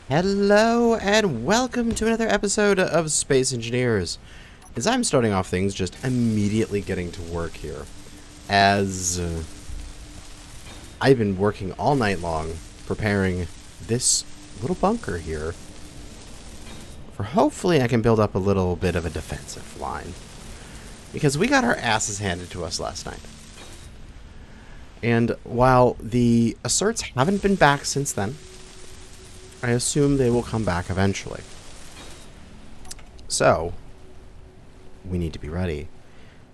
Hello and welcome to another episode of Space Engineers. As I'm starting off things, just immediately getting to work here. As I've been working all night long preparing this little bunker here for hopefully I can build up a little bit of a defensive line. Because we got our asses handed to us last night. And while the asserts haven't been back since then, I assume they will come back eventually. So, we need to be ready.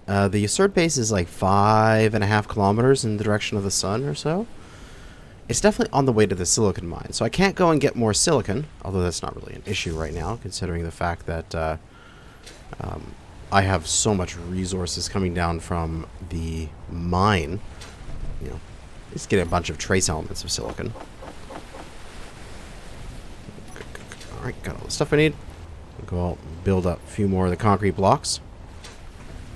The assert base is like 5.5 kilometers in the direction of the sun or so. It's definitely on the way to the silicon mine, so I can't go and get more silicon, although that's not really an issue right now, considering the fact that I have so much resources coming down from the mine. You know, just get a bunch of trace elements of silicon. Alright, got all the stuff I need. I'll go out and build up a few more of the concrete blocks.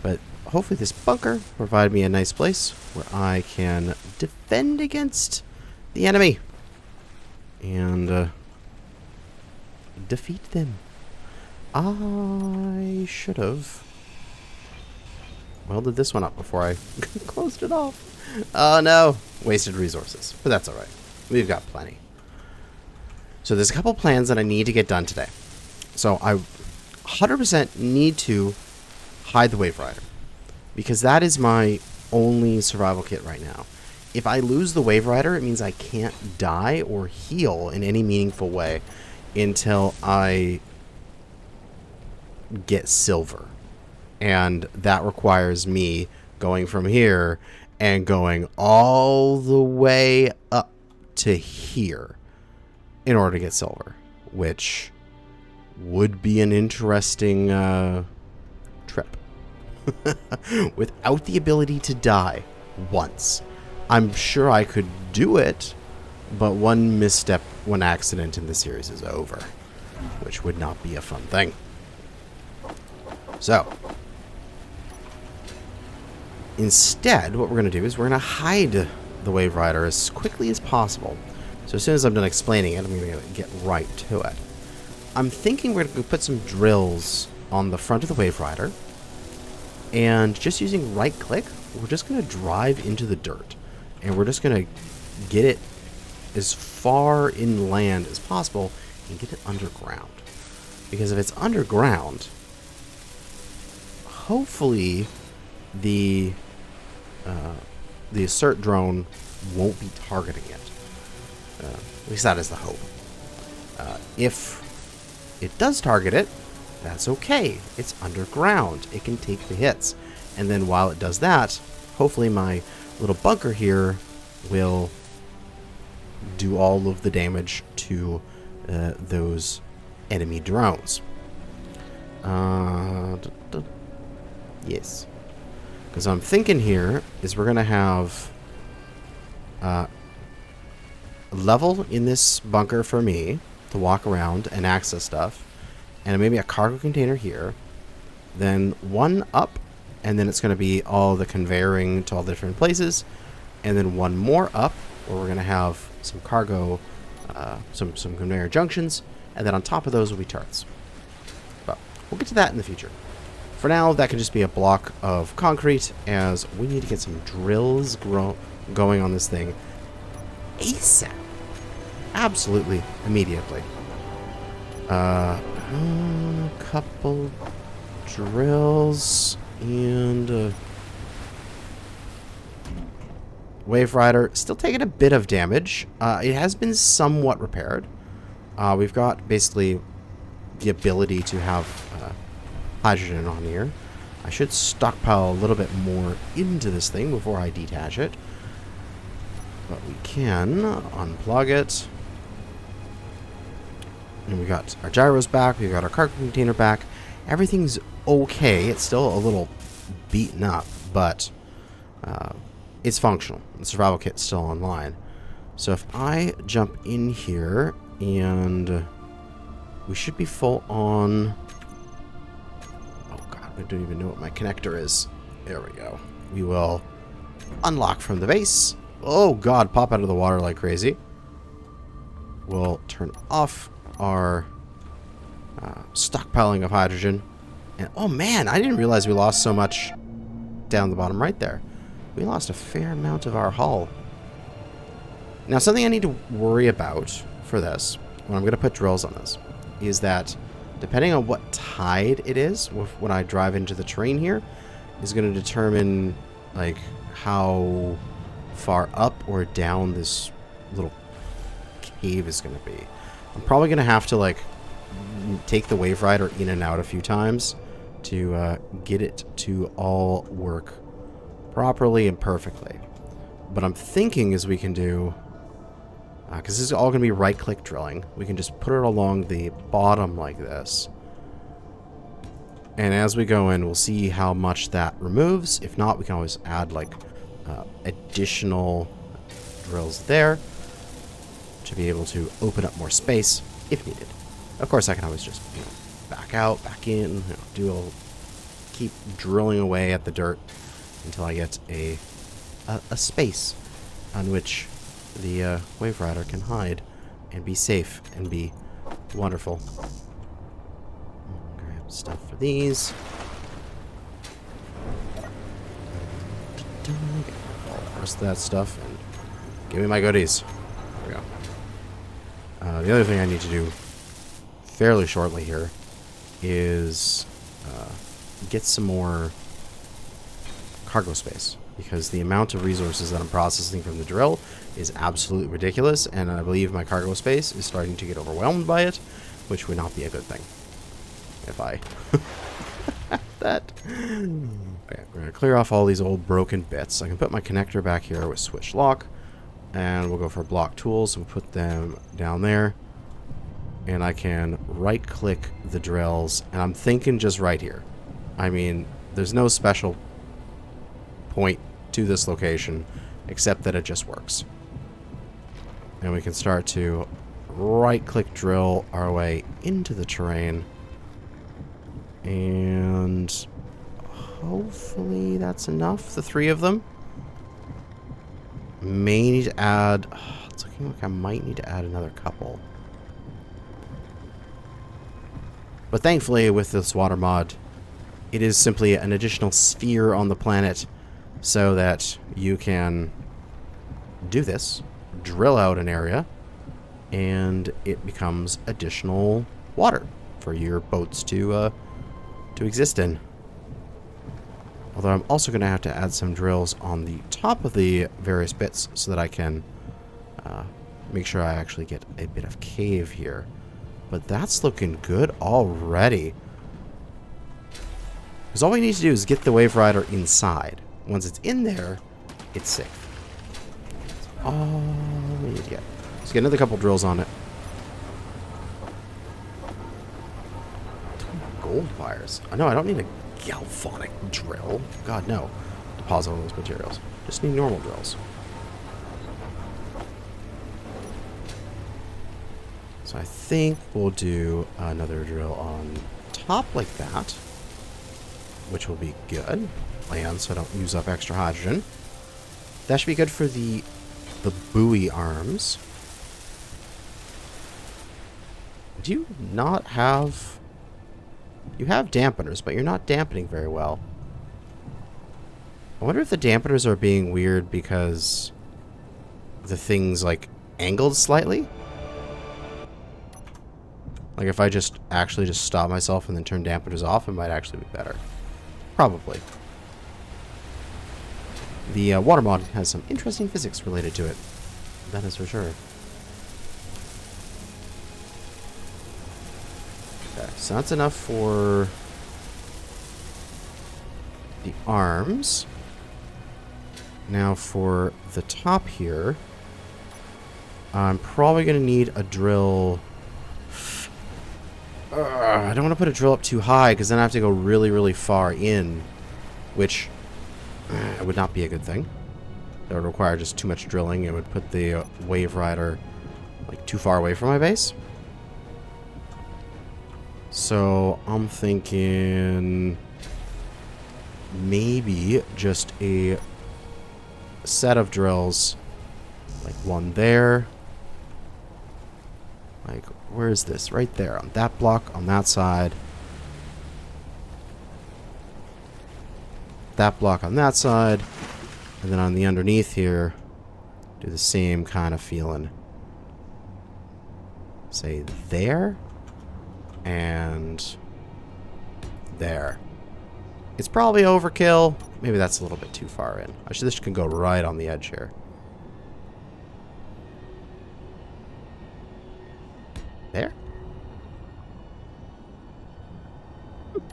But hopefully this bunker will provide me a nice place where I can defend against the enemy. And defeat them. I should have welded this one up before I closed it off. Oh no, wasted resources. But that's alright. We've got plenty. So there's a couple plans that I need to get done today. So I 100% need to hide the Wave Rider, because that is my only survival kit right now. If I lose the Wave Rider, it means I can't die or heal in any meaningful way until I get silver. And that requires me going from here and going all the way up to here in order to get silver, which would be an interesting trip. Without the ability to die once. I'm sure I could do it, but one misstep, one accident in the series is over, which would not be a fun thing. So, instead, what we're going to do is we're going to hide the Wave Rider as quickly as possible. So as soon as I'm done explaining it, I'm going to get right to it. I'm thinking we're going to put some drills on the front of the Wave Rider, and just using right click, we're just going to drive into the dirt, and we're just going to get it as far inland as possible and get it underground. Because if it's underground, hopefully the assert drone won't be targeting it. At least that is the hope. If it does target it, that's okay. It's underground. It can take the hits. And then while it does that, hopefully my little bunker here will do all of the damage to those enemy drones. Yes. Because I'm thinking here is we're going to have level in this bunker for me to walk around and access stuff, and maybe a cargo container here, then one up, and then it's going to be all the conveying to all the different places, and then one more up where we're going to have some cargo, some conveyor junctions, and then on top of those will be turrets. But we'll get to that in the future. For now, that can just be a block of concrete, as we need to get some drills going on this thing ASAP. Absolutely, immediately. Couple drills and Wave Rider still taking a bit of damage. It has been somewhat repaired. We've got basically the ability to have hydrogen on here. I should stockpile a little bit more into this thing before I detach it. But we can unplug it. And we got our gyros back. We got our cargo container back. Everything's okay. It's still a little beaten up, but it's functional. The survival kit's still online. So if I jump in here, and we should be full on. Oh god, I don't even know what my connector is. There we go. We will unlock from the base. Oh god, pop out of the water like crazy. We'll turn off our stockpiling of hydrogen. And oh man, I didn't realize we lost so much down the bottom right there. We lost a fair amount of our hull. Now, something I need to worry about for this, when I'm going to put drills on this, is that depending on what tide it is, when I drive into the terrain here, is going to determine like how far up or down this little cave is going to be. I'm probably going to have to like take the wave rider in and out a few times to get it to all work properly and perfectly. But I'm thinking is we can do, because this is all going to be right-click drilling, we can just put it along the bottom like this. And as we go in, we'll see how much that removes. If not, we can always add like additional drills there to be able to open up more space if needed. Of course, I can always just back out, back in, keep drilling away at the dirt until I get a space on which the wave rider can hide and be safe and be wonderful. Grab stuff for these. Get all the rest of that stuff and give me my goodies. There we go. The other thing I need to do fairly shortly here is get some more cargo space, because the amount of resources that I'm processing from the drill is absolutely ridiculous, and I believe my cargo space is starting to get overwhelmed by it, which would not be a good thing if I that. Okay, we're going to clear off all these old broken bits. I can put my connector back here with switch lock, and we'll go for block tools and put them down there. And I can right-click the drills, and I'm thinking just right here. I mean, there's no special point to this location, except that it just works. And we can start to right-click drill our way into the terrain. And hopefully that's enough, the 3 of them. May need to add... it's looking like I might need to add another couple. But thankfully, with this water mod, it is simply an additional sphere on the planet so that you can do this, drill out an area, and it becomes additional water for your boats to exist in. Although I'm also going to have to add some drills on the top of the various bits so that I can make sure I actually get a bit of cave here. But that's looking good already. Because all we need to do is get the wave rider inside. Once it's in there, it's safe. That's all we need to get. Let's get another couple drills on it. Gold wires. Oh, no, I don't need a galvanic drill. God, no. Deposit all those materials. Just need normal drills. So I think we'll do another drill on top like that, which will be good. Land, so I don't use up extra hydrogen. That should be good for the buoy arms. Do you not have... You have dampeners, but you're not dampening very well. I wonder if the dampeners are being weird because the thing's, like, angled slightly? Like, if I just actually just stop myself and then turn dampeners off, it might actually be better. Probably. The water mod has some interesting physics related to it. That is for sure. Okay, so that's enough for the arms. Now for the top here, I'm probably going to need a drill... I don't want to put a drill up too high because then I have to go really, really far in, which would not be a good thing. That would require just too much drilling. It would put the wave rider like too far away from my base. So I'm thinking maybe just a set of drills, like one there. Like, where is this? Right there, on that block, on that side. That block on that side. And then on the underneath here, do the same kind of feeling. Say there. And there. It's probably overkill. Maybe that's a little bit too far in. This can go right on the edge here. There.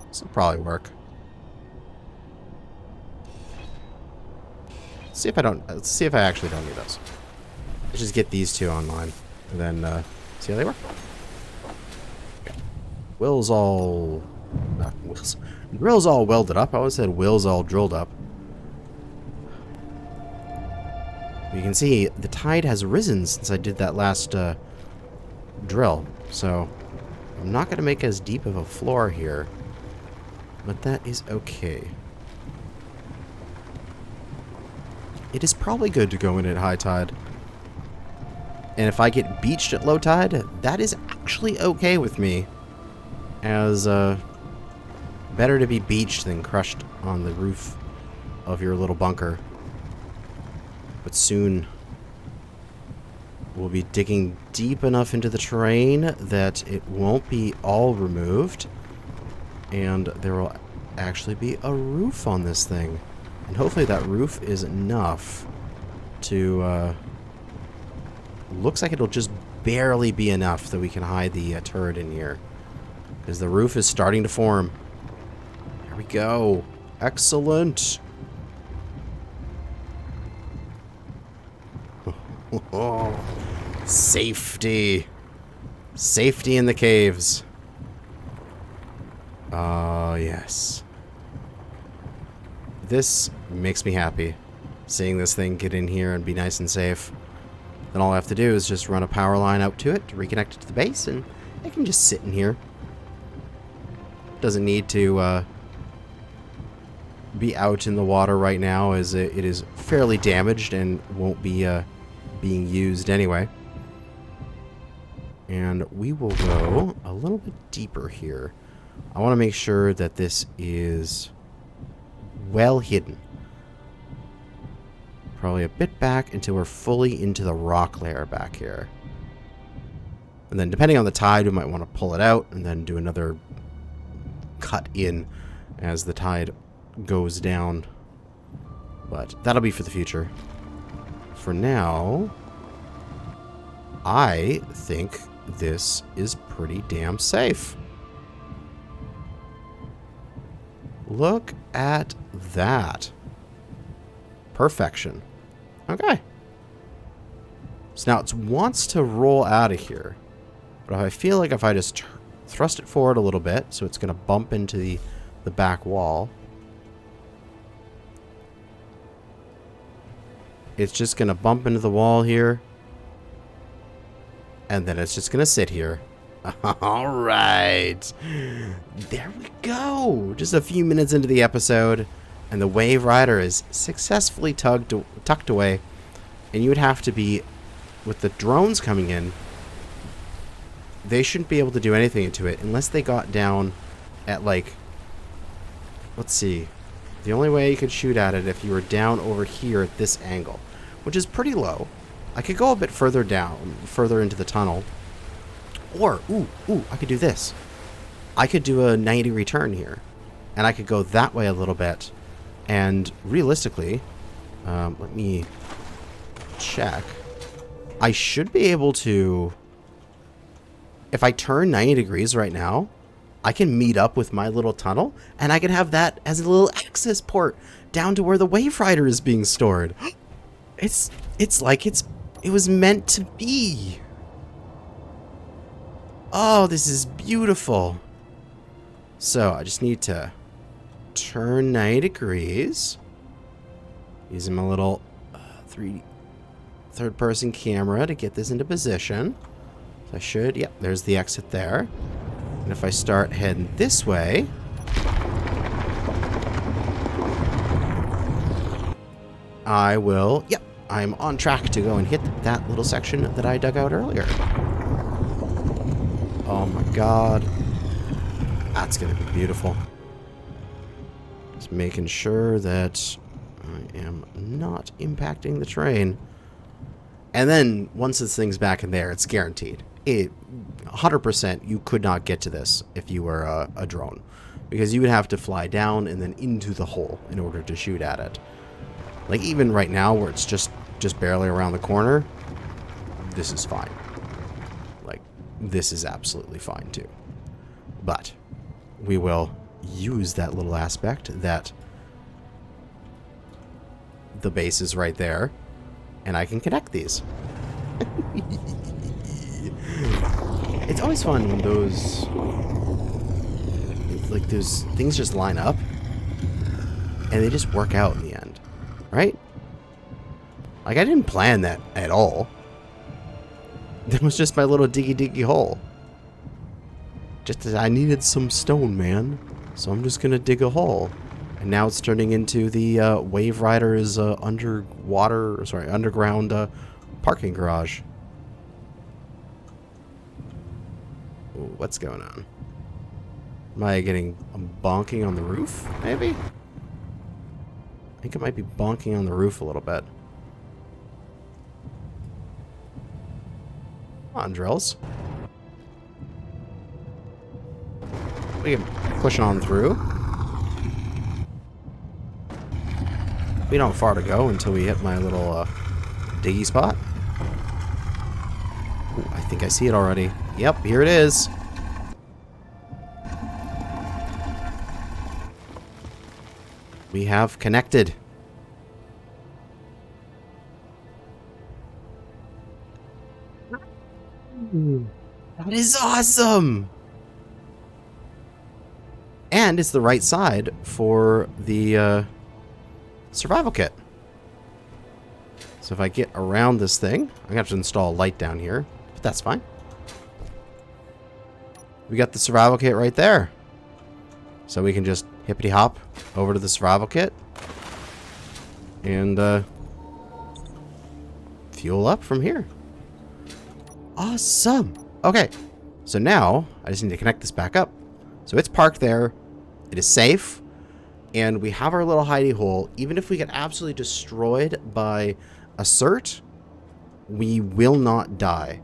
This will probably work. Let's see if I actually don't need those. Let's just get these two online and then see how they work. Okay. Will's all drill's all welded up. I always said Will's all drilled up. You can see the tide has risen since I did that last drill. So I'm not going to make as deep of a floor here, but that is okay. It is probably good to go in at high tide. And if I get beached at low tide, that is actually okay with me. As better to be beached than crushed on the roof of your little bunker. But soon we'll be digging deep enough into the terrain that it won't be all removed. And there will actually be a roof on this thing. And hopefully that roof is enough to... looks like it'll just barely be enough that we can hide the turret in here. Because the roof is starting to form. There we go. Excellent. Safety. Safety in the caves. Oh, yes. This makes me happy. Seeing this thing get in here and be nice and safe. Then all I have to do is just run a power line out to it to reconnect it to the base, and it can just sit in here. Doesn't need to be out in the water right now, as it is fairly damaged and won't be being used anyway. And we will go a little bit deeper here. I want to make sure that this is well hidden. Probably a bit back until we're fully into the rock layer back here. And then depending on the tide, we might want to pull it out and then do another cut in as the tide goes down. But that'll be for the future. For now, I think this is pretty damn safe. Look at that. Perfection. Okay. So now it wants to roll out of here. But I feel like if I just thrust it forward a little bit, so it's going to bump into the back wall. It's just going to bump into the wall here. And then it's just going to sit here. Alright. There we go. Just a few minutes into the episode. And the Wave Rider is successfully tucked away. And you would have to be, with the drones coming in, they shouldn't be able to do anything to it unless they got down at, like, let's see. The only way you could shoot at it if you were down over here at this angle, which is pretty low. I could go a bit further down, further into the tunnel. Or, I could do this. I could do a 90-degree turn here. And I could go that way a little bit. And realistically, let me check. I should be able to... If I turn 90 degrees right now, I can meet up with my little tunnel, and I can have that as a little access port down to where the Wave Rider is being stored. It's like it was meant to be. Oh, this is beautiful. So I just need to turn 90 degrees using my little third-person camera to get this into position. So I should, yep, there's the exit there. And if I start heading this way, I will, yep, I'm on track to go and hit that little section that I dug out earlier. Oh my god. That's gonna be beautiful. Just making sure that I am not impacting the train. And then, once this thing's back in there, it's guaranteed. 100% you could not get to this if you were a drone. Because you would have to fly down and then into the hole in order to shoot at it. Like, even right now, where it's just barely around the corner, this is fine. Like, this is absolutely fine, too. But we will use that little aspect that the base is right there, and I can connect these. It's always fun when those things just line up and they just work out in the end, right? Like, I didn't plan that at all. That was just my little diggy hole. Just as I needed some stone, man. So I'm just gonna dig a hole. And now it's turning into the Wave Rider's underground parking garage. Ooh, what's going on? Am I getting bonking on the roof, maybe? I think it might be bonking on the roof a little bit. Come on, drills. We can push on through. We don't have far to go until we hit my little diggy spot. Ooh, I think I see it already. Yep, here it is. We have connected. Ooh, that is awesome! And it's the right side for the survival kit. So if I get around this thing, I'm going to have to install a light down here, but that's fine. We got the survival kit right there. So we can just hippity hop over to the survival kit and fuel up from here. Awesome. Okay, so now I just need to connect this back up. So it's parked there. It is safe. And we have our little hidey hole. Even if we get absolutely destroyed by a cert, we will not die.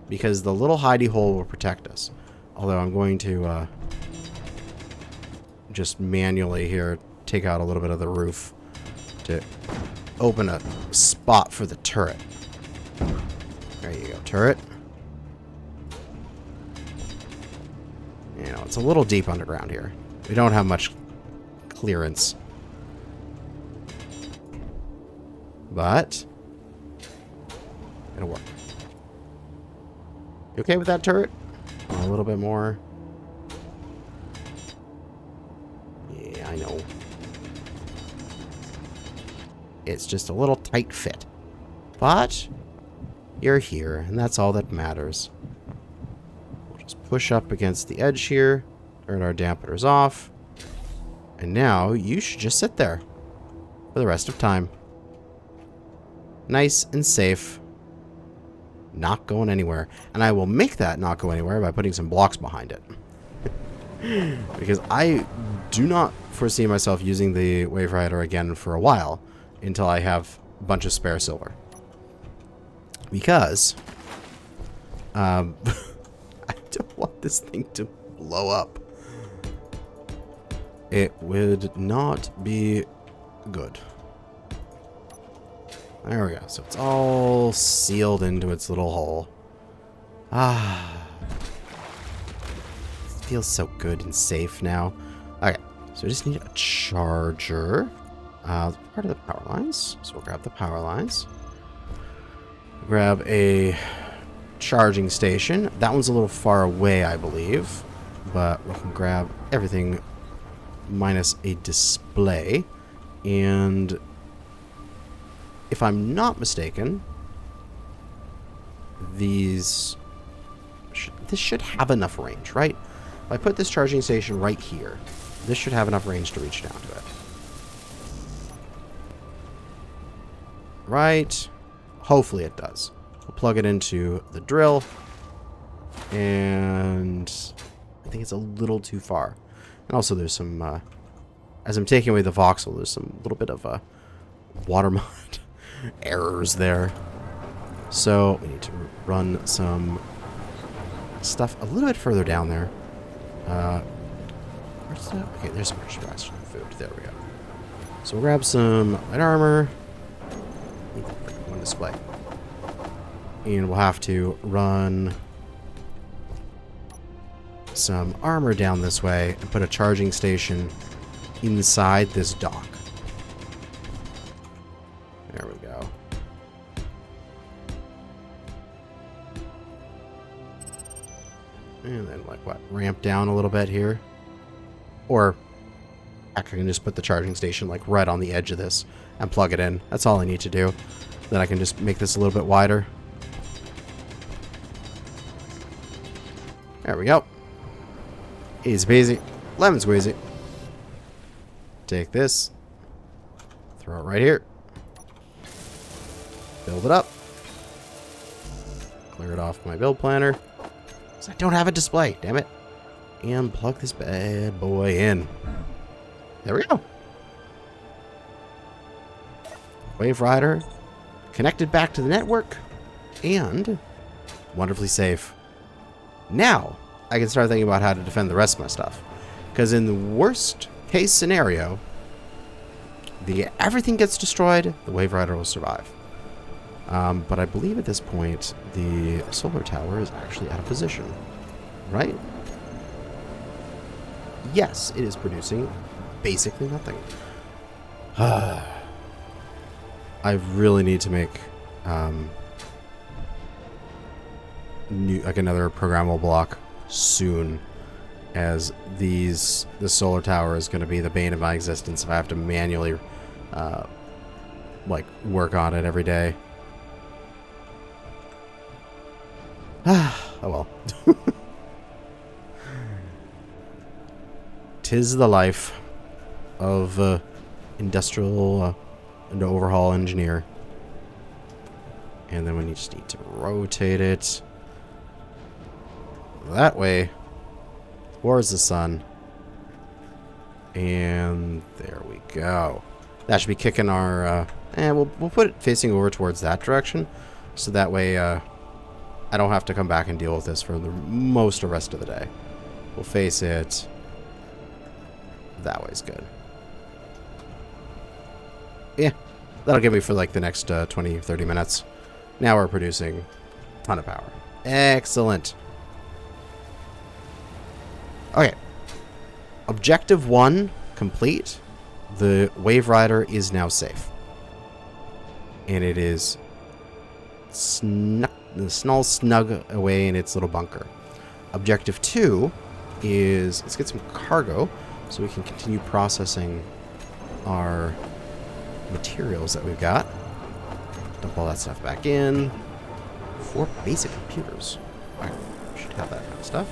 Because the little hidey hole will protect us. Although I'm going to just manually here take out a little bit of the roof to open a spot for the turret. There you go, turret. You know, it's a little deep underground here. We don't have much clearance. But it'll work. You okay with that turret? A little bit more. Yeah, I know. It's just a little tight fit. But you're here, and that's all that matters. We'll just push up against the edge here, turn our dampeners off, and now you should just sit there for the rest of time. Nice and safe. Not going anywhere. And I will make that not go anywhere by putting some blocks behind it. Because I do not foresee myself using the Wave Rider again for a while until I have a bunch of spare silver. Because I don't want this thing to blow up. It would not be good. There we go. So it's all sealed into its little hole. Ah. It feels so good and safe now. Okay. So we just need a charger. Part of the power lines. So we'll grab the power lines. Grab a charging station. That one's a little far away, I believe. But we can grab everything minus a display. And if I'm not mistaken, this should have enough range, right? If I put this charging station right here, this should have enough range to reach down to it. Right? Hopefully it does. We'll plug it into the drill. And I think it's a little too far. And also there's some, as I'm taking away the voxel, there's some little bit of water mod errors there. So we need to run some stuff a little bit further down there. Where's that? Okay, there's some extraction food. There we go. So we'll grab some light armor. One display. And we'll have to run some armor down this way and put a charging station inside this dock. There we go. And then, like, what? Ramp down a little bit here. Or, heck, I can just put the charging station, like, right on the edge of this and plug it in. That's all I need to do. Then I can just make this a little bit wider. There we go. Easy peasy. Lemon squeezy. Take this. Throw it right here. Build it up. Clear it off my build planner. I don't have a display, damn it. And plug this bad boy in. There we go. Wave Rider connected back to the network and wonderfully safe. Now I can start thinking about how to defend the rest of my stuff. Because in the worst case scenario, everything gets destroyed, the Wave Rider will survive. But I believe at this point, the solar tower is actually out of position. Right? Yes, it is producing basically nothing. I really need to make another programmable block soon, as the solar tower is going to be the bane of my existence if I have to manually like work on it every day. Oh well. 'Tis the life of industrial and overhaul engineer. And then we just need to rotate it that way towards the sun. And there we go. That should be kicking our and we'll put it facing over towards that direction, so that way I don't have to come back and deal with this for the rest of the day. We'll face it. That way's good. Yeah, that'll give me for like the next 20-30 minutes. Now we're producing a ton of power. Excellent. Okay. Objective 1 complete. The Wave Rider is now safe. And it is snug away in its little bunker. Objective 2 is let's get some cargo so we can continue processing our materials that we've got. Dump all that stuff back in. 4 basic computers. I should have that kind of stuff.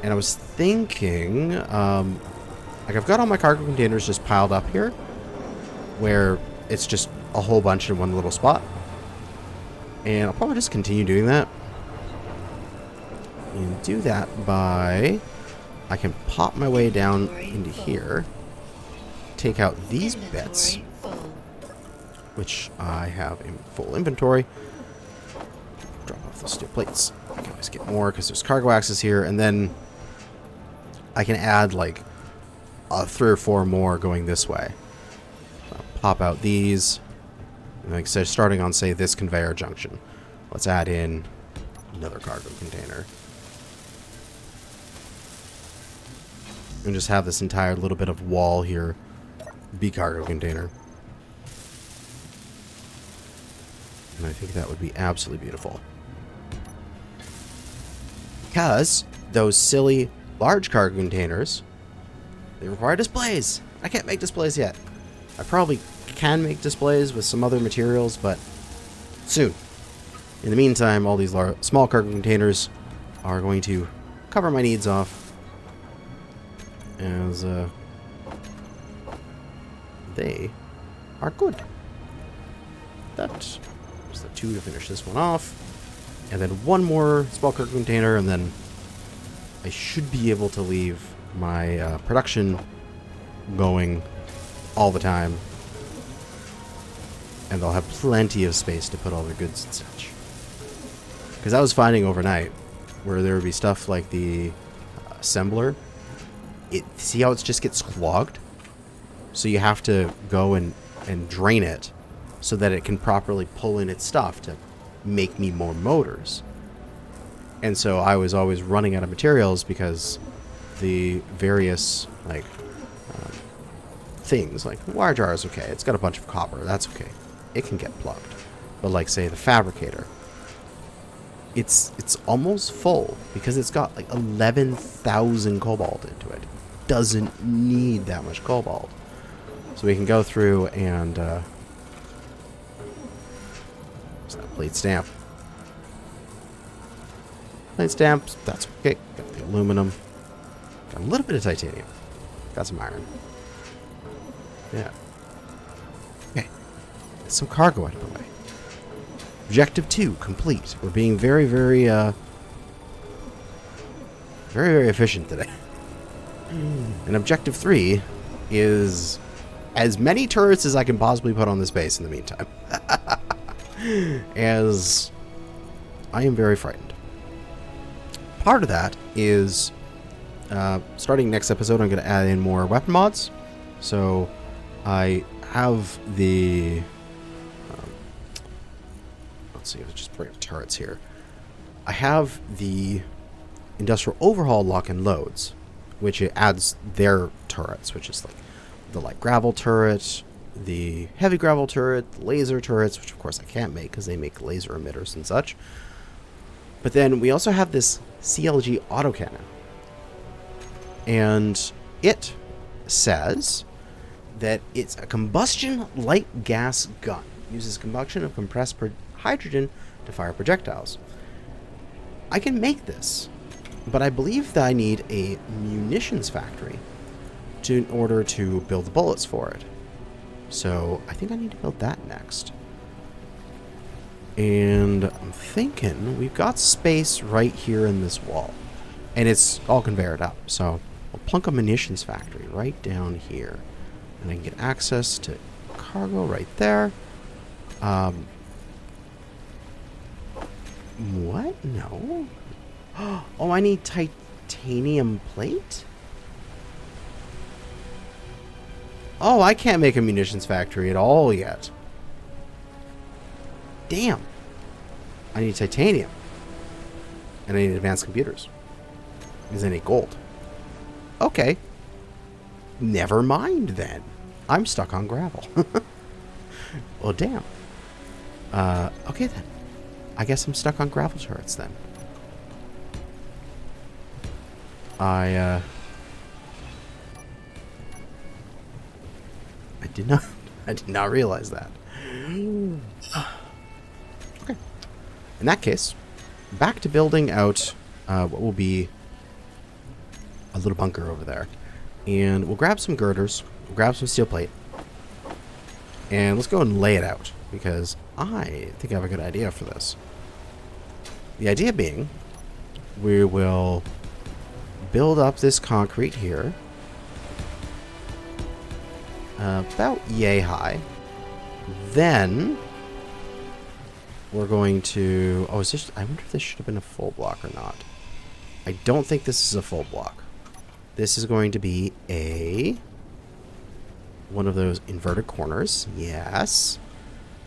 And I was thinking, like I've got all my cargo containers just piled up here, where it's just a whole bunch in one little spot. And I'll probably just continue doing that. And do that by, I can pop my way down into here, take out these bits, which I have in full inventory. Drop off those steel plates. I can always get more because there's cargo axes here, and then I can add like 3 or 4 more going this way. I'll pop out these. Like I said, starting on, say, this conveyor junction. Let's add in another cargo container. And just have this entire little bit of wall here be cargo container. And I think that would be absolutely beautiful. Because those silly large cargo containers, they require displays. I can't make displays yet. I probably can make displays with some other materials, but soon. In the meantime, all these small cargo containers are going to cover my needs off, as they are good. That's the 2 to finish this one off. And then one more small cargo container, and then I should be able to leave my production going all the time. And they'll have plenty of space to put all their goods and such. Because I was finding overnight where there would be stuff like the assembler. See how it just gets clogged? So you have to go and drain it so that it can properly pull in its stuff to make me more motors. And so I was always running out of materials because the various things, like wire jar is okay. It's got a bunch of copper. That's okay. It can get plugged. But like, say, the fabricator, it's almost full because it's got like 11,000 cobalt into it. It doesn't need that much cobalt. So we can go through and what's that? Plate stamp. Plate stamps, that's okay. Got the aluminum. Got a little bit of titanium. Got some iron. Yeah. Okay. Some cargo out of the way. Objective 2 complete. We're being very, very, very efficient today. And objective 3 is as many turrets as I can possibly put on this base in the meantime. As I am very frightened. Part of that is, starting next episode, I'm going to add in more weapon mods. So I have the... let's see, let's just bring up turrets here. I have the industrial overhaul lock and loads, which it adds their turrets, which is like the light gravel turret, the heavy gravel turret, the laser turrets, which of course I can't make because they make laser emitters and such. But then we also have this CLG autocannon. And it says that it's a combustion light gas gun. Uses combustion of compressed hydrogen to fire projectiles. I can make this, but I believe that I need a munitions factory in order to build the bullets for it. So I think I need to build that next. And I'm thinking we've got space right here in this wall. And it's all conveyored up. So I'll plunk a munitions factory right down here. And I can get access to cargo right there. What? No. Oh, I need titanium plate? Oh, I can't make a munitions factory at all yet. Damn. I need titanium. And I need advanced computers. Because I need gold. Okay. Never mind then. I'm stuck on gravel. Well, damn. Okay then. I guess I'm stuck on gravel turrets then. I did not realize that. Okay. In that case, back to building out what will be a little bunker over there. And we'll grab some girders, we'll grab some steel plate, and let's go and lay it out, because I think I have a good idea for this. The idea being, we will build up this concrete here, about yay high. Then we're going to... Oh, is this... I wonder if this should have been a full block or not. I don't think this is a full block. This is going to be one of those inverted corners. Yes.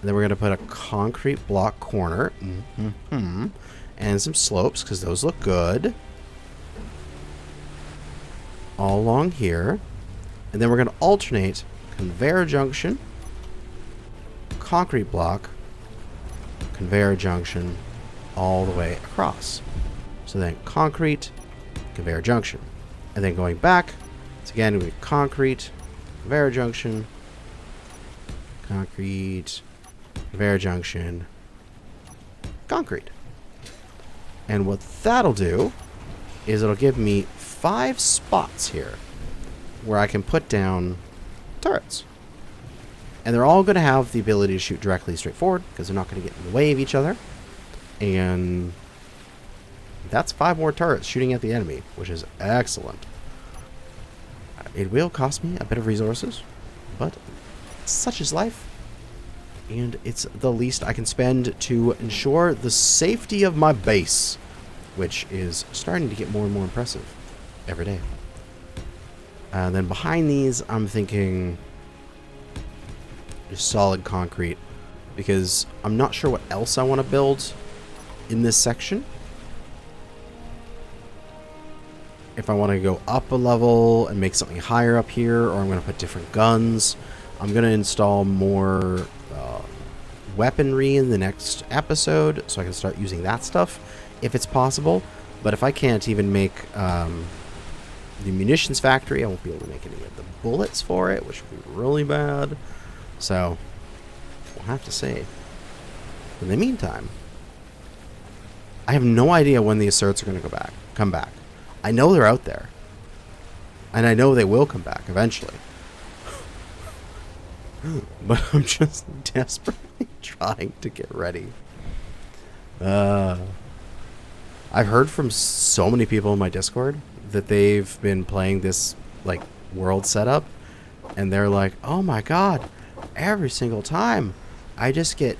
And then we're going to put a concrete block corner. And some slopes, because those look good. All along here. And then we're going to alternate conveyor junction, concrete block, conveyor junction, all the way across. So then concrete, conveyor junction. And then going back, it's again with concrete, conveyor junction, concrete, conveyor junction, concrete. And what that'll do is it'll give me 5 spots here where I can put down turrets. And they're all going to have the ability to shoot directly straight forward, because they're not going to get in the way of each other. And that's 5 more turrets shooting at the enemy, which is excellent. It will cost me a bit of resources, but such is life. And it's the least I can spend to ensure the safety of my base, which is starting to get more and more impressive every day. And then behind these, I'm thinking just solid concrete, because I'm not sure what else I want to build in this section. If I want to go up a level and make something higher up here, or I'm going to put different guns. I'm going to install more weaponry in the next episode, so I can start using that stuff if it's possible. But if I can't even make the munitions factory, I won't be able to make any of the bullets for it, which would be really bad. So we'll have to see. In the meantime, I have no idea when the asserts are going to come back. I know they're out there, and I know they will come back eventually. But I'm just desperately trying to get ready. I've heard from so many people in my Discord that they've been playing this like world setup, and they're like, "Oh my god, every single time I just get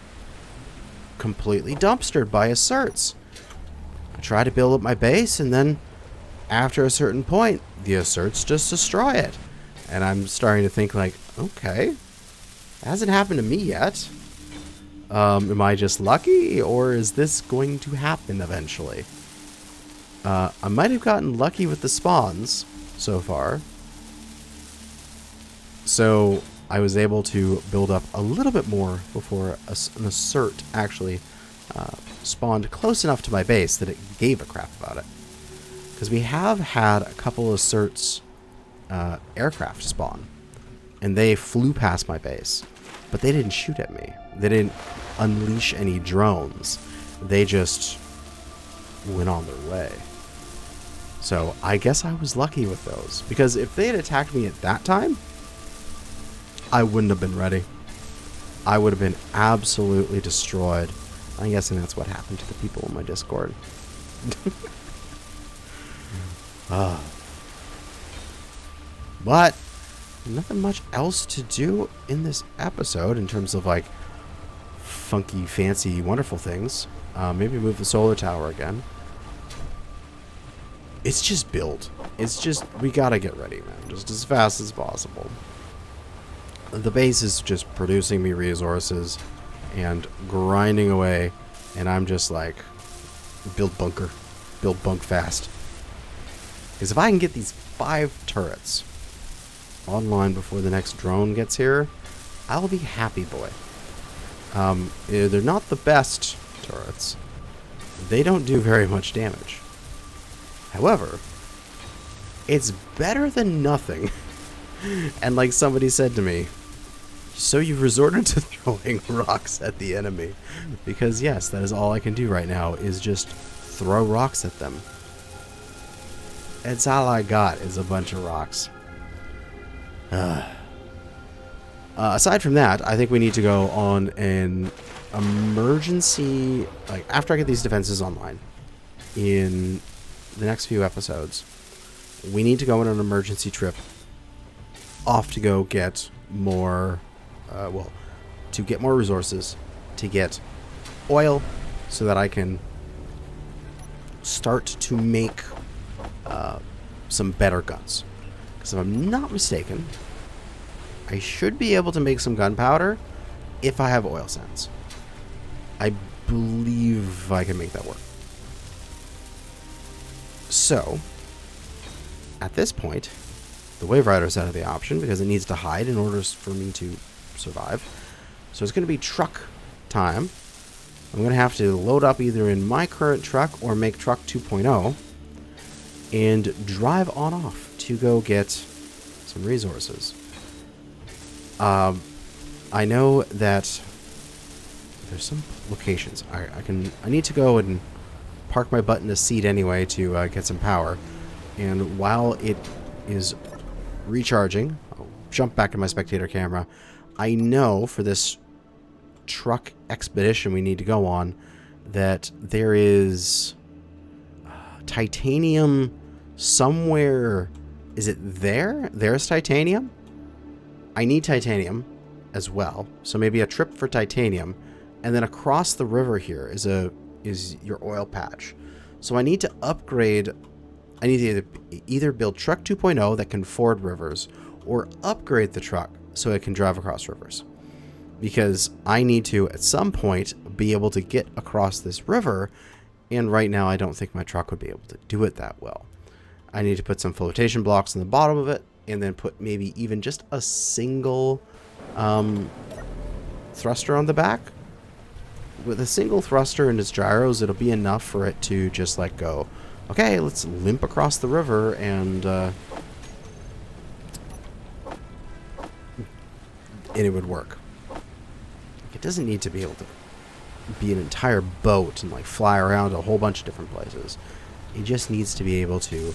completely dumpstered by asserts. I try to build up my base, and then after a certain point, the asserts just destroy it." And I'm starting to think like, okay, it hasn't happened to me yet. Am I just lucky, or is this going to happen eventually? I might have gotten lucky with the spawns so far. So I was able to build up a little bit more before an assert actually spawned close enough to my base that it gave a crap about it. Because we have had a couple of asserts aircraft spawn, and they flew past my base, but they didn't shoot at me. They didn't unleash any drones. They just went on their way. So I guess I was lucky with those, because if they had attacked me at that time, I wouldn't have been ready. I would have been absolutely destroyed. I'm guessing that's what happened to the people in my Discord. But nothing much else to do in this episode in terms of like funky, fancy, wonderful things. Maybe move the solar tower again. It's just build. It's just, we gotta get ready, man. Just as fast as possible. The base is just producing me resources and grinding away, and I'm just like, build bunker. Build bunk fast. Because if I can get these 5 turrets online before the next drone gets here, I'll be happy boy. They're not the best turrets. They don't do very much damage. However, it's better than nothing. And like somebody said to me, so you've resorted to throwing rocks at the enemy. Because yes, that is all I can do right now, is just throw rocks at them. It's all I got is a bunch of rocks. Aside from that, I think we need to go on an emergency, like after I get these defenses online in the next few episodes, we need to go on an emergency trip off to go get more, to get more resources, to get oil so that I can start to make some better guns. Because if I'm not mistaken, I should be able to make some gunpowder if I have oil sands. I believe I can make that work. So, at this point, the Wave Rider's out of the option because it needs to hide in order for me to survive. So it's going to be truck time. I'm going to have to load up either in my current truck or make truck 2.0 and drive on off to go get some resources. I know that there's some locations I need to go and park my butt in a seat anyway to get some power. And while it is recharging, I'll jump back to my spectator camera. I know for this truck expedition we need to go on that there is titanium somewhere. Is it there? There's titanium? I need titanium as well. So maybe a trip for titanium. And then across the river here is your oil patch. So I need to upgrade. I need to either build truck 2.0 that can ford rivers, or upgrade the truck so it can drive across rivers. Because I need to, at some point, be able to get across this river, and right now I don't think my truck would be able to do it that well. I need to put some flotation blocks in the bottom of it, and then put maybe even just a single thruster on the back. With a single thruster and its gyros, it'll be enough for it to just like go, okay, let's limp across the river, and it would work. It doesn't need to be able to be an entire boat and like fly around a whole bunch of different places. It just needs to be able to,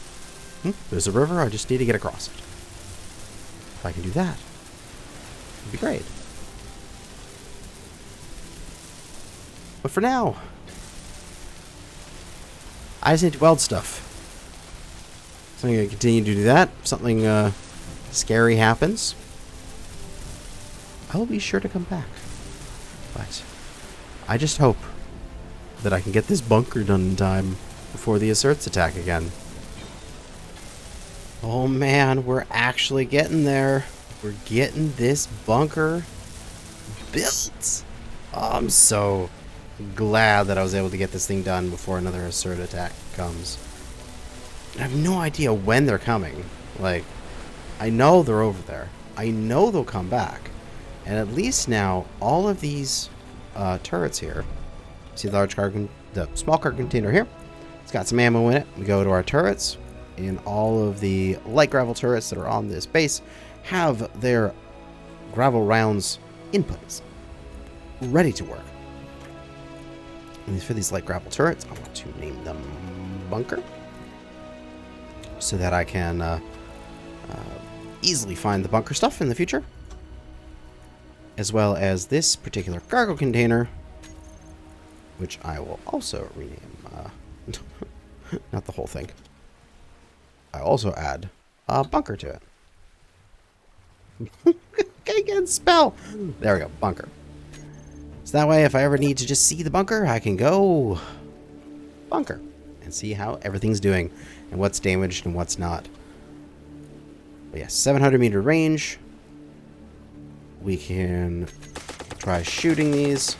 there's a river, I just need to get across it. If I can do that, it'd be great. But for now, I just need to weld stuff. So I'm going to continue to do that. If something scary happens, I will be sure to come back. But I just hope that I can get this bunker done in time before the asserts attack again. Oh man, we're actually getting there. We're getting this bunker built. Oh, I'm so glad that I was able to get this thing done before another assert attack comes. I have no idea when they're coming. Like, I know they're over there. I know they'll come back. And at least now, all of these turrets here. See the small cargo container here? It's got some ammo in it. We go to our turrets, and all of the light gravel turrets that are on this base have their gravel rounds inputs ready to work. And for these light gravel turrets, I want to name them bunker, so that I can easily find the bunker stuff in the future, as well as this particular cargo container, which I will also rename, not the whole thing. I also add a bunker to it. Can't spell. There we go, bunker. So that way, if I ever need to just see the bunker, I can go bunker and see how everything's doing and what's damaged and what's not. But yeah, 700 meter range. We can try shooting these.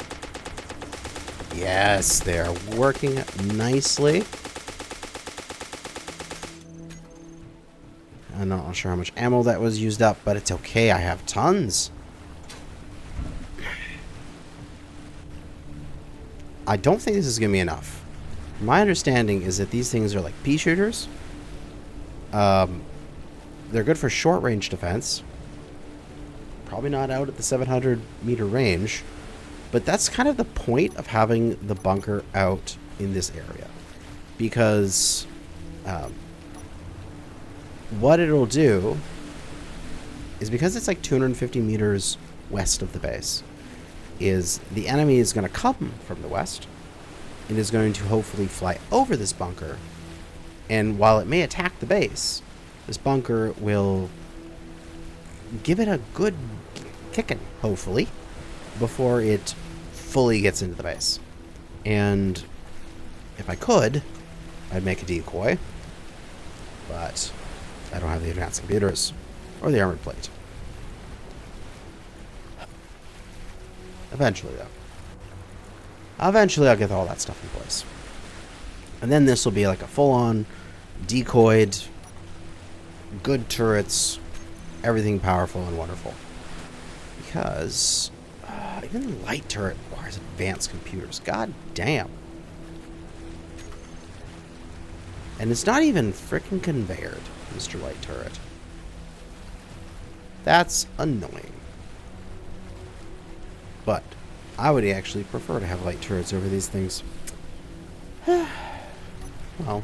Yes, they're working nicely. I'm not sure how much ammo that was used up, but it's okay. I have tons. I don't think this is going to be enough. My understanding is that these things are like pea shooters. They're good for short range defense. Probably not out at the 700 meter range. But that's kind of the point of having the bunker out in this area. Because what it'll do is, because it's like 250 meters west of the base, is the enemy is going to come from the west and is going to hopefully fly over this bunker. And while it may attack the base, this bunker will give it a good kicking, hopefully, before it fully gets into the base. And if I could, I'd make a decoy, but I don't have the advanced computers or the armored plate. Eventually, though. Eventually, I'll get all that stuff in place. And then this will be like a full-on decoyed, good turrets, everything powerful and wonderful. Because even the light turret requires advanced computers. God damn. And it's not even frickin' conveyored, Mr. Light Turret. That's annoying. But I would actually prefer to have light turrets over these things. Well.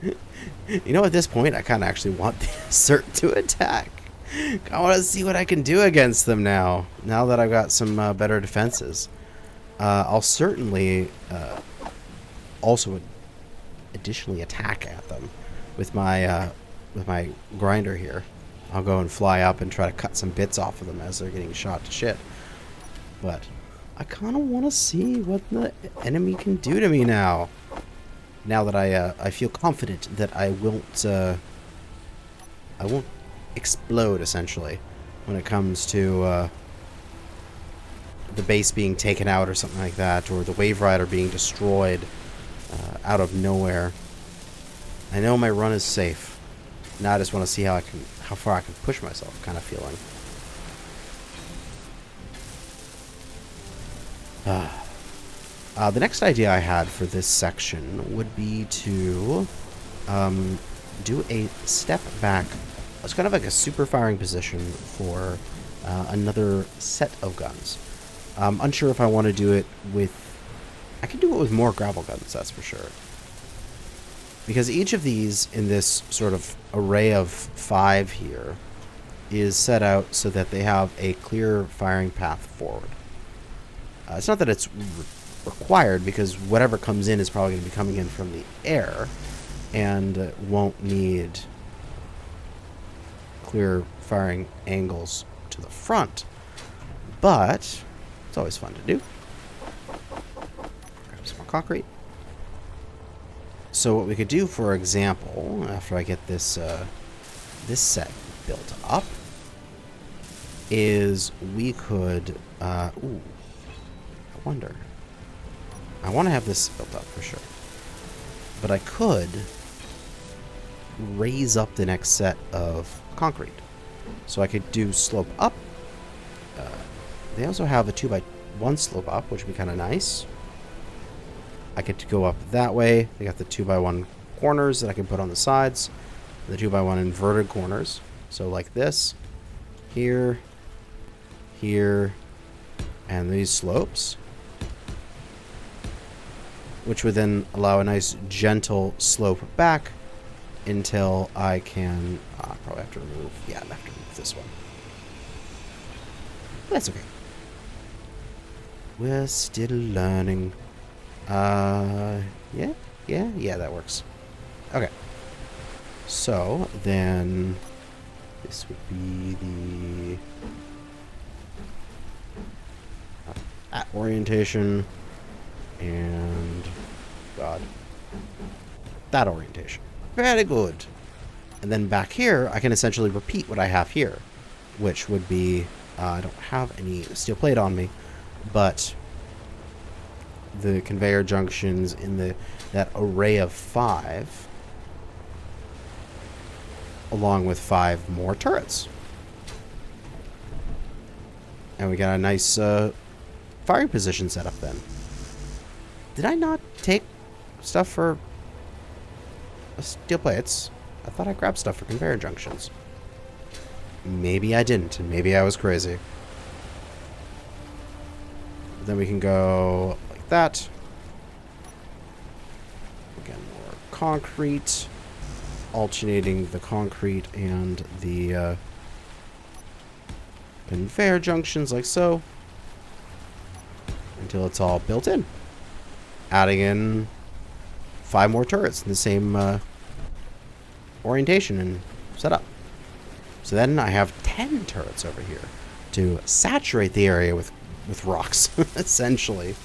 You know, at this point, I kind of actually want the assert to attack. I want to see what I can do against them now. Now that I've got some better defenses. I'll certainly also additionally attack at them with my grinder here. I'll go and fly up and try to cut some bits off of them as they're getting shot to shit. But I kind of want to see what the enemy can do to me now. Now that I feel confident that I won't explode, essentially, when it comes to the base being taken out or something like that, or the Wave Rider being destroyed out of nowhere. I know my run is safe. Now I just want to see how far I can push myself, kind of feeling. The next idea I had for this section would be to do a step back. It's kind of like a super firing position for another set of guns. I'm unsure if I want to do it with... I can do it with more gravel guns, that's for sure. Because each of these in this sort of array of 5 here is set out so that they have a clear firing path forward. It's not that it's required, because whatever comes in is probably going to be coming in from the air and won't need clear firing angles to the front. But it's always fun to do. Grab some more concrete. So what we could do, for example, after I get this this set built up, is we could I wonder. I want to have this built up for sure. But I could raise up the next set of concrete. So I could do slope up. They also have a 2x1 slope up, which would be kind of nice. I could go up that way. They got the 2x1 corners that I can put on the sides. The 2x1 inverted corners. So like this. Here. Here. And these slopes. Which would then allow a nice gentle slope back until I can... I probably have to remove... Yeah, I have to remove this one. That's okay. We're still learning. Yeah, that works. Okay. So, then... This would be the... that orientation. And... God. That orientation. Very good. And then back here, I can essentially repeat what I have here. Which would be... I don't have any steel plate on me. But... the conveyor junctions in that array of 5, along with 5 more turrets. And we got a nice firing position set up then. Did I not take stuff for steel plates? I thought I grabbed stuff for conveyor junctions. Maybe I didn't, and maybe I was crazy. Then we can go like that. Again, more concrete. Alternating the concrete and the conveyor junctions like so. Until it's all built in. Adding in 5 more turrets in the same orientation and setup. So then I have 10 turrets over here to saturate the area with rocks, essentially.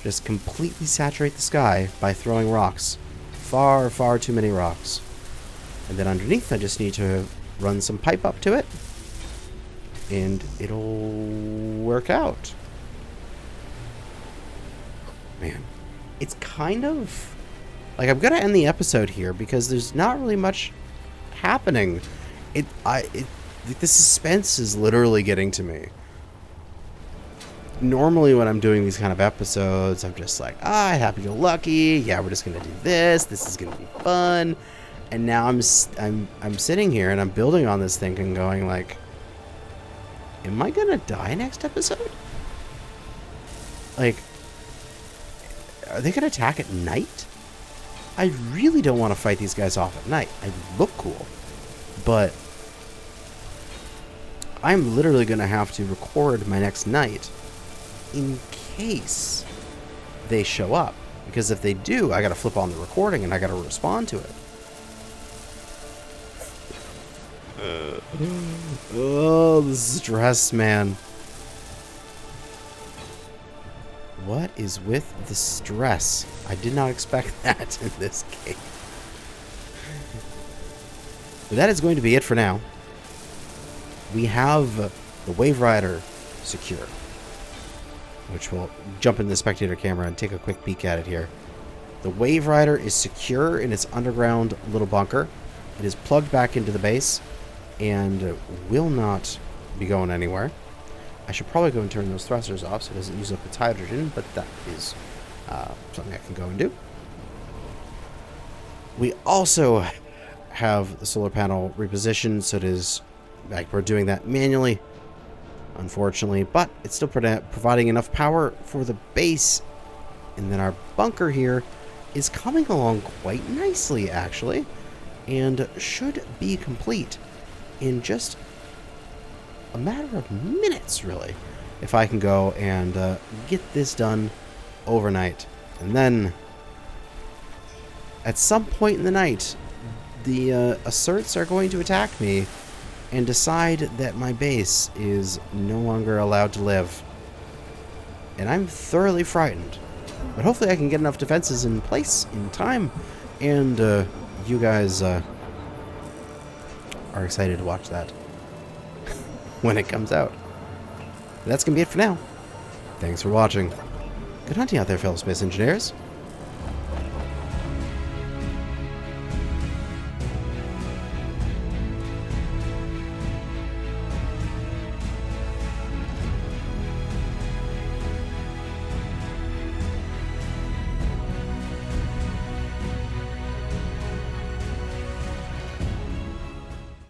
Just completely saturate the sky by throwing rocks. Far, far too many rocks. And then underneath, I just need to run some pipe up to it. And it'll work out. Man, it's kind of... like, I'm going to end the episode here because there's not really much happening. The suspense is literally getting to me. Normally when I'm doing these kind of episodes, I'm just like, happy-go-lucky. Yeah, we're just going to do this. This is going to be fun. And now I'm sitting here and I'm building on this thing and going like, am I going to die next episode? Like, are they going to attack at night? I really don't want to fight these guys off at night. I look cool. But I'm literally going to have to record my next night in case they show up. Because if they do, I got to flip on the recording and I got to respond to it. Oh, the stress, man. What is with the stress? I did not expect that in this game. But that is going to be it for now. We have the Wave Rider secure, which we'll jump into the spectator camera and take a quick peek at it here. The Wave Rider is secure in its underground little bunker. It is plugged back into the base and will not be going anywhere. I should probably go and turn those thrusters off so it doesn't use up its hydrogen, but that is something I can go and do. We also have the solar panel repositioned, so it is like we're doing that manually, unfortunately, but it's still providing enough power for the base. And then our bunker here is coming along quite nicely, actually, and should be complete in just a matter of minutes, really, if I can go and get this done overnight. And then at some point in the night, the asserts are going to attack me and decide that my base is no longer allowed to live. And I'm thoroughly frightened. But hopefully I can get enough defenses in place in time. And you guys are excited to watch that when it comes out. That's going to be it for now. Thanks for watching. Good hunting out there, fellow space engineers.